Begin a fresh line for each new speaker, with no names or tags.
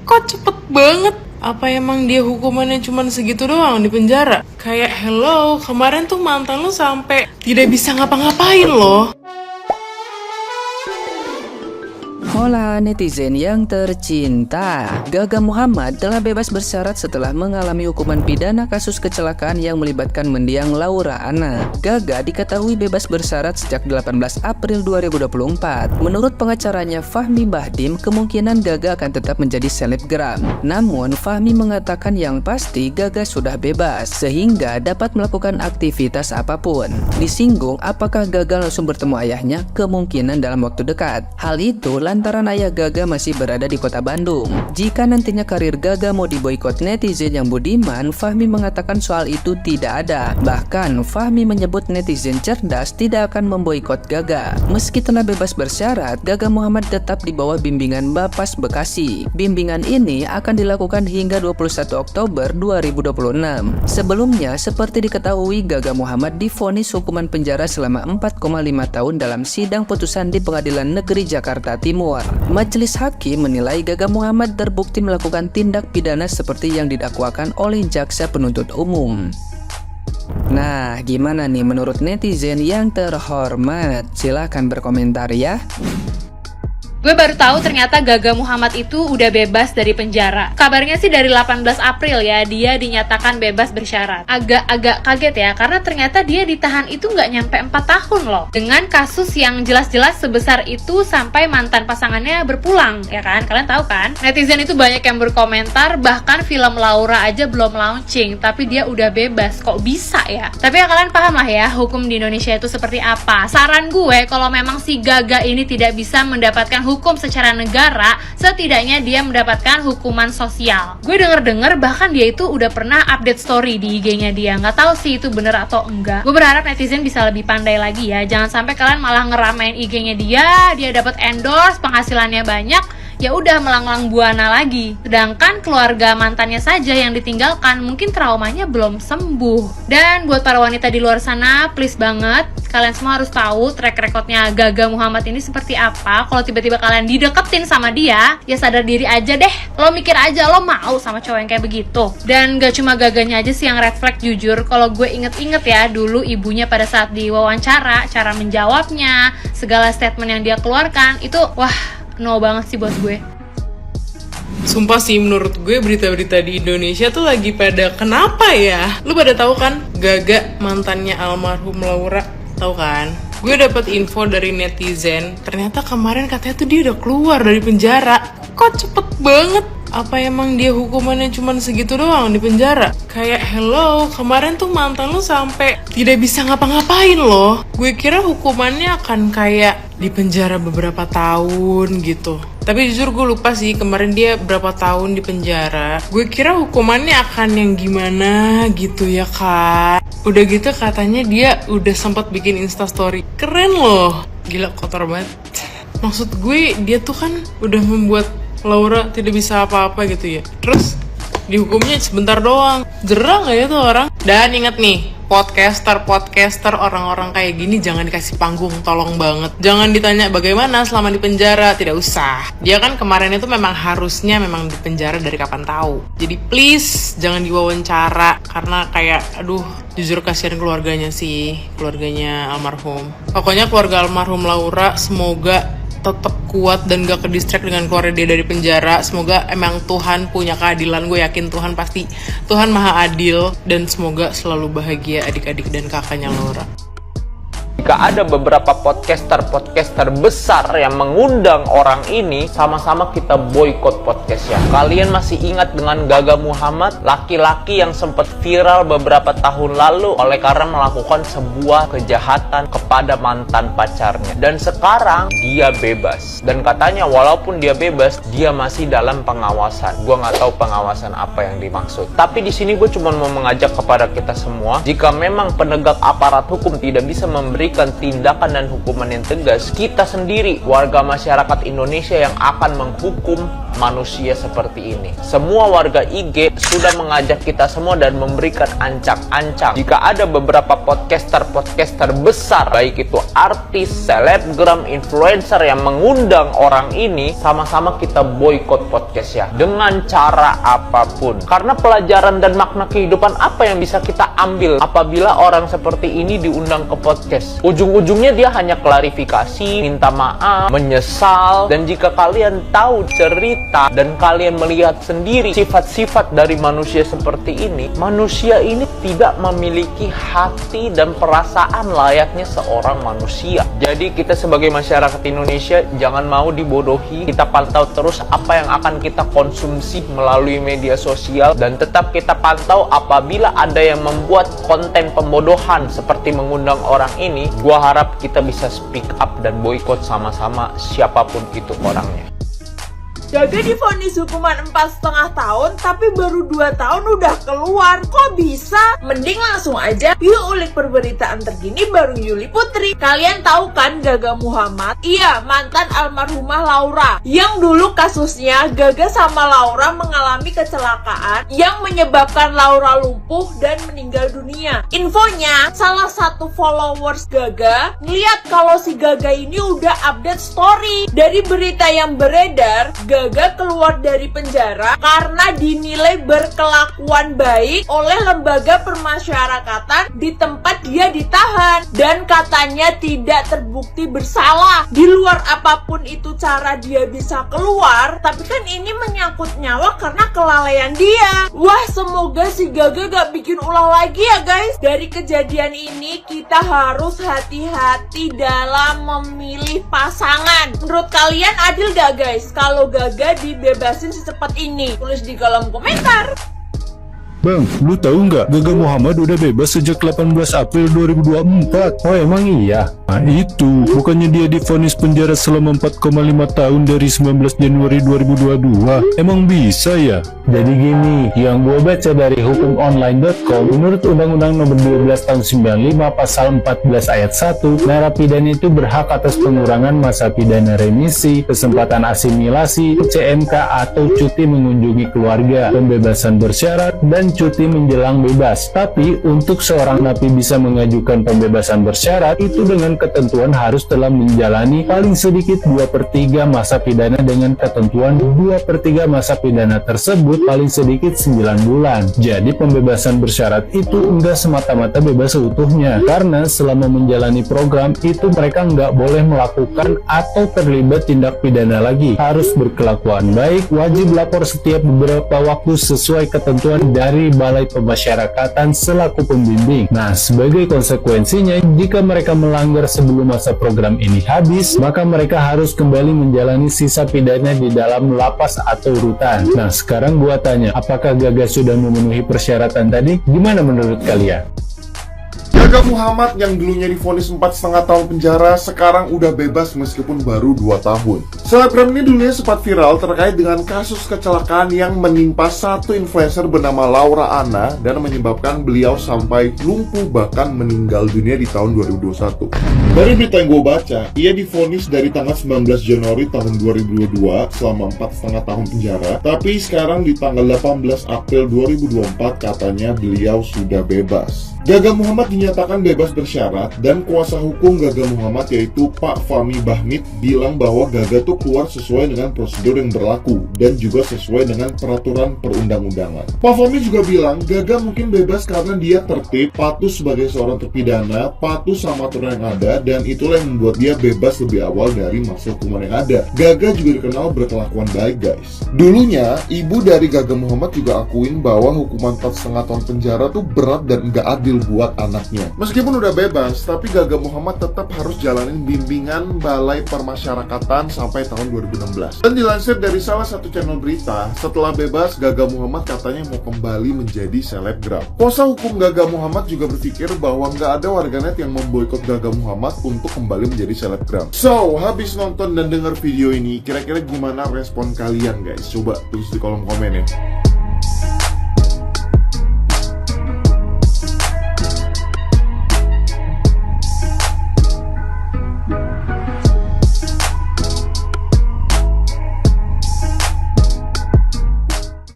Kok cepet banget? Apa emang dia hukumannya cuma segitu doang di penjara? Kayak hello, kemarin tuh mantan lu sampai tidak bisa ngapa-ngapain loh.
Hola netizen yang tercinta, Gaga Muhammad telah bebas bersyarat setelah mengalami hukuman pidana kasus kecelakaan yang melibatkan mendiang Laura Anna. Gaga diketahui bebas bersyarat sejak 18 April 2024. Menurut pengacaranya Fahmi Bahdim, kemungkinan Gaga akan tetap menjadi selebgram. Namun Fahmi mengatakan yang pasti Gaga sudah bebas, sehingga dapat melakukan aktivitas apapun. Disinggung apakah Gaga langsung bertemu ayahnya, kemungkinan dalam waktu dekat. Hal itu lantaran ayah Gaga masih berada di kota Bandung. Jika nantinya karir Gaga mau diboikot netizen yang budiman, Fahmi mengatakan soal itu tidak ada. Bahkan Fahmi menyebut netizen cerdas tidak akan memboikot Gaga. Meski telah bebas bersyarat, Gaga Muhammad tetap di bawah bimbingan Bapas Bekasi. Bimbingan ini akan dilakukan hingga 21 Oktober 2026. Sebelumnya, seperti diketahui, Gaga Muhammad divonis hukuman penjara selama 4,5 tahun dalam sidang putusan di Pengadilan Negeri Jakarta Timur. Majelis Hakim menilai Gaga Muhammad terbukti melakukan tindak pidana seperti yang didakwakan oleh jaksa penuntut umum. Nah, gimana nih menurut netizen yang terhormat? Silahkan berkomentar ya.
Gue baru tahu ternyata Gaga Muhammad itu udah bebas dari penjara. Kabarnya sih dari 18 April ya, dia dinyatakan bebas bersyarat. Agak kaget ya, karena ternyata dia ditahan itu nggak nyampe 4 tahun loh. Dengan kasus yang jelas-jelas sebesar itu sampai mantan pasangannya berpulang, ya kan? Kalian tahu kan? Netizen itu banyak yang berkomentar, bahkan film Laura aja belum launching, tapi dia udah bebas. Kok bisa ya? Tapi ya kalian paham lah ya, hukum di Indonesia itu seperti apa. Saran gue, kalau memang si Gaga ini tidak bisa mendapatkan hukum secara negara, setidaknya dia mendapatkan hukuman sosial. Gue denger-denger bahkan dia itu udah pernah update story di IG-nya dia. Nggak tahu sih itu bener atau enggak. Gue berharap netizen bisa lebih pandai lagi ya. Jangan sampai kalian malah ngeramein IG-nya dia dapat endorse, penghasilannya banyak, ya udah melanglang buana lagi. Sedangkan keluarga mantannya saja yang ditinggalkan, mungkin traumanya belum sembuh. Dan buat para wanita di luar sana, please banget, kalian semua harus tahu track recordnya Gaga Muhammad ini seperti apa. Kalau tiba-tiba kalian dideketin sama dia, ya sadar diri aja deh. Lo mikir aja, lo mau sama cowok yang kayak begitu. Dan gak cuma Gaganya aja sih yang red flag jujur. Kalau gue inget-inget ya, dulu ibunya pada saat diwawancara, cara menjawabnya, segala statement yang dia keluarkan, itu wah, no banget sih buat gue.
Sumpah sih, menurut gue berita-berita di Indonesia tuh lagi pada kenapa ya? Lu pada tahu kan Gaga mantannya almarhum Laura? Tahu kan? Gue dapat info dari netizen, ternyata kemarin katanya tuh dia udah keluar dari penjara. Kok cepet banget? Apa emang dia hukumannya cuma segitu doang di penjara? Kayak hello, kemarin tuh mantan lu sampai tidak bisa ngapa-ngapain loh. Gue kira hukumannya akan kayak di penjara beberapa tahun gitu. Tapi jujur gue lupa sih kemarin dia berapa tahun di penjara. Gue kira hukumannya akan yang gimana gitu ya kan. Udah gitu katanya dia udah sempat bikin instastory. Keren loh. Gila, kotor banget. Maksud gue dia tuh kan udah membuat Laura tidak bisa apa-apa gitu ya. Terus dihukumnya sebentar doang. Jerah gak ya tuh orang? Dan inget nih, podcaster orang-orang kayak gini jangan dikasih panggung, tolong banget. Jangan ditanya bagaimana selama di penjara, tidak usah. Dia kan kemarin itu memang harusnya memang di penjara dari kapan tahu. Jadi please jangan diwawancara, karena kayak aduh, jujur kasihan keluarganya sih, keluarganya almarhum. Pokoknya keluarga almarhum Laura semoga tetap kuat dan gak ke distract dengan keluar dia dari penjara. Semoga emang Tuhan punya keadilan. Gue yakin Tuhan maha adil, dan semoga selalu bahagia adik-adik dan kakaknya Laura.
Jika ada beberapa podcaster besar yang mengundang orang ini, sama-sama kita boykot podcastnya. Kalian masih ingat dengan Gaga Muhammad, laki-laki yang sempat viral beberapa tahun lalu oleh karena melakukan sebuah kejahatan kepada mantan pacarnya. Dan sekarang dia bebas. Dan katanya walaupun dia bebas, dia masih dalam pengawasan. Gue nggak tahu pengawasan apa yang dimaksud. Tapi di sini gue cuma mau mengajak kepada kita semua, jika memang penegak aparat hukum tidak bisa memberi memberikan tindakan dan hukuman yang tegas, kita sendiri, warga masyarakat Indonesia yang akan menghukum manusia seperti ini. Semua warga IG sudah mengajak kita semua dan memberikan ancang-ancang. Jika ada beberapa podcaster besar, baik itu artis, selebgram, influencer yang mengundang orang ini, sama-sama kita boykot podcast ya. Dengan cara apapun. Karena pelajaran dan makna kehidupan apa yang bisa kita ambil apabila orang seperti ini diundang ke podcast? Ujung-ujungnya dia hanya klarifikasi, minta maaf, menyesal, dan jika kalian tahu cerita dan kalian melihat sendiri sifat-sifat dari manusia seperti ini, manusia ini tidak memiliki hati dan perasaan layaknya seorang manusia. Jadi kita sebagai masyarakat Indonesia jangan mau dibodohi. Kita pantau terus apa yang akan kita konsumsi melalui media sosial, dan tetap kita pantau apabila ada yang membuat konten pembodohan seperti mengundang orang ini. Gua harap kita bisa speak up dan boykot sama-sama siapapun itu orangnya.
Gaga divonis hukuman 4,5 tahun, tapi baru 2 tahun udah keluar. Kok bisa? Mending langsung aja yuk ulik perberitaan terkini bareng Yuli Putri. Kalian tahu kan Gaga Muhammad? Iya, mantan almarhumah Laura. Yang dulu kasusnya Gaga sama Laura mengalami kecelakaan yang menyebabkan Laura lumpuh dan meninggal dunia. Infonya, salah satu followers Gaga ngeliat kalau si Gaga ini udah update story. Dari berita yang beredar, Gaga keluar dari penjara karena dinilai berkelakuan baik oleh lembaga permasyarakatan di tempat dia ditahan, dan katanya tidak terbukti bersalah. Di luar apapun itu cara dia bisa keluar, tapi kan ini menyangkut nyawa karena kelalaian dia. Wah, semoga si Gaga gak bikin ulah lagi ya guys. Dari kejadian ini kita harus hati-hati dalam memilih pasangan. Menurut kalian adil gak guys kalau Gaga dibebasin secepat ini? Tulis di kolom komentar.
Bang, lu tahu nggak Gaga Muhammad udah bebas sejak 18 April 2024? Oh emang iya? Nah itu, bukannya dia divonis penjara selama 4,5 tahun dari 19 Januari 2022? Emang bisa ya?
Jadi gini, yang gue baca dari hukumonline.com, menurut Undang-Undang Nomor 12 Tahun 95 Pasal 14 Ayat 1, narapidana itu berhak atas pengurangan masa pidana remisi, kesempatan asimilasi, CMK atau cuti mengunjungi keluarga, pembebasan bersyarat, dan cuti menjelang bebas. Tapi untuk seorang napi bisa mengajukan pembebasan bersyarat itu dengan ketentuan harus telah menjalani paling sedikit 2/3 masa pidana, dengan ketentuan 2/3 masa pidana tersebut paling sedikit 9 bulan. Jadi pembebasan bersyarat itu enggak semata-mata bebas seutuhnya, karena selama menjalani program itu mereka nggak boleh melakukan atau terlibat tindak pidana lagi. Harus berkelakuan baik, wajib lapor setiap beberapa waktu sesuai ketentuan dari Balai Pemasyarakatan selaku pembimbing. Nah, sebagai konsekuensinya, jika mereka melanggar sebelum masa program ini habis, maka mereka harus kembali menjalani sisa pidana di dalam lapas atau rutan. Nah, sekarang gua tanya, apakah Gaga sudah memenuhi persyaratan tadi? Gimana menurut kalian?
Gaga Muhammad yang dulunya divonis 4,5 tahun penjara sekarang udah bebas meskipun baru 2 tahun. Selebgram ini dulunya sempat viral terkait dengan kasus kecelakaan yang menimpa satu influencer bernama Laura Anna dan menyebabkan beliau sampai lumpuh bahkan meninggal dunia di tahun 2021. Dari berita yang gue baca, ia divonis dari tanggal 19 Januari tahun 2022 selama 4,5 tahun penjara, tapi sekarang di tanggal 18 April 2024 katanya beliau sudah bebas. Gaga Muhammad dinyatakan bebas bersyarat, dan kuasa hukum Gaga Muhammad yaitu Pak Fahmi Bahmid bilang bahwa Gaga tuh keluar sesuai dengan prosedur yang berlaku dan juga sesuai dengan peraturan perundang-undangan. Pak Fahmi juga bilang Gaga mungkin bebas karena dia tertib, patuh sebagai seorang terpidana, patuh sama aturan yang ada, dan itulah yang membuat dia bebas lebih awal dari masa hukuman yang ada. Gaga juga dikenal berkelakuan baik guys. Dulunya, ibu dari Gaga Muhammad juga akuin bahwa hukuman 4,5 tahun penjara tuh berat dan enggak adil buat anaknya. Meskipun udah bebas, tapi Gaga Muhammad tetap harus jalanin bimbingan Balai Permasyarakatan sampai tahun 2016. Dan dilansir dari salah satu channel berita, setelah bebas Gaga Muhammad katanya mau kembali menjadi selebgram. Kuasa hukum Gaga Muhammad juga berpikir bahwa nggak ada warganet yang memboikot Gaga Muhammad untuk kembali menjadi selebgram. So, habis nonton dan dengar video ini, kira-kira gimana respon kalian guys? Coba tulis di kolom komen ya.